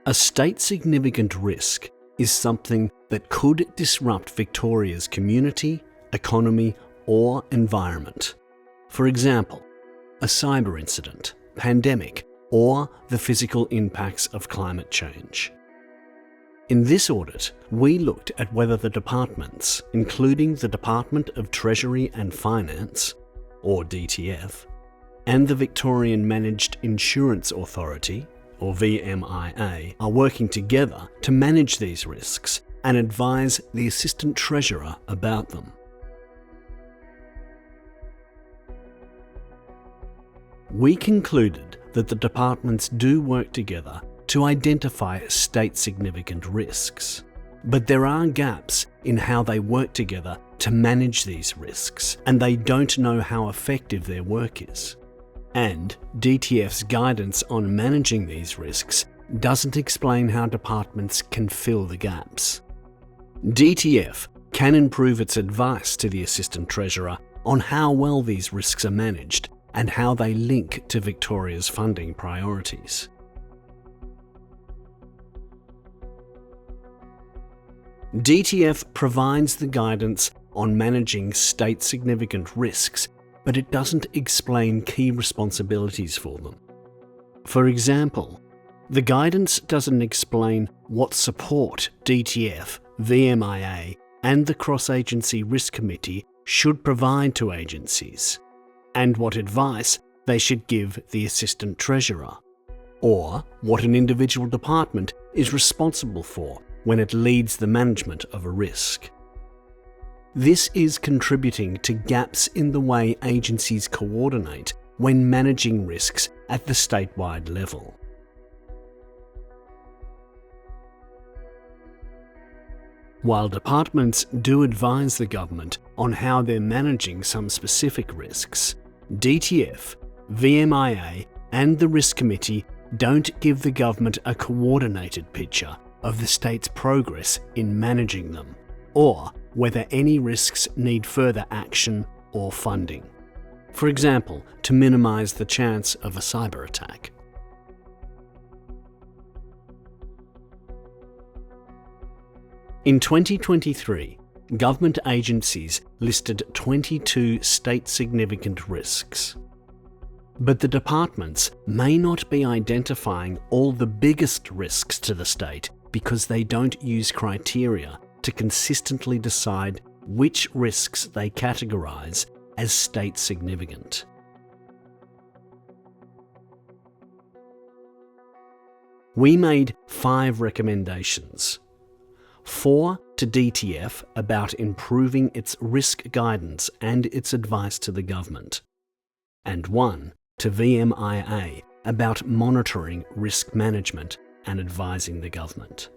A state-significant risk is something that could disrupt Victoria's community, economy, or environment. For example, a cyber incident, pandemic, or the physical impacts of climate change. In this audit, we looked at whether the departments, including the Department of Treasury and Finance, or DTF, and the Victorian Managed Insurance Authority, or VMIA, are working together to manage these risks and advise the Assistant Treasurer about them. We concluded that the departments do work together to identify state-significant risks, but there are gaps in how they work together to manage these risks, and they don't know how effective their work is. And DTF's guidance on managing these risks doesn't explain how departments can fill the gaps. DTF can improve its advice to the Assistant Treasurer on how well these risks are managed and how they link to Victoria's funding priorities. DTF provides the guidance on managing state-significant risks, but it doesn't explain key responsibilities for them. For example, the guidance doesn't explain what support DTF, VMIA, and the Cross-Agency Risk Committee should provide to agencies, and what advice they should give the Assistant Treasurer, or what an individual department is responsible for when it leads the management of a risk. This is contributing to gaps in the way agencies coordinate when managing risks at the statewide level. While departments do advise the government on how they're managing some specific risks, DTF, VMIA, and the Risk Committee don't give the government a coordinated picture of the state's progress in managing them, or whether any risks need further action or funding. For example, to minimise the chance of a cyber attack. In 2023, government agencies listed 22 state-significant risks. But the departments may not be identifying all the biggest risks to the state because they don't use criteria to consistently decide which risks they categorise as state-significant. We made 5 recommendations. 4 to DTF about improving its risk guidance and its advice to the government, and 1 to VMIA about monitoring risk management and advising the government.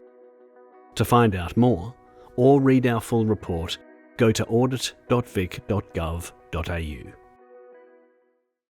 To find out more, or read our full report, go to audit.vic.gov.au.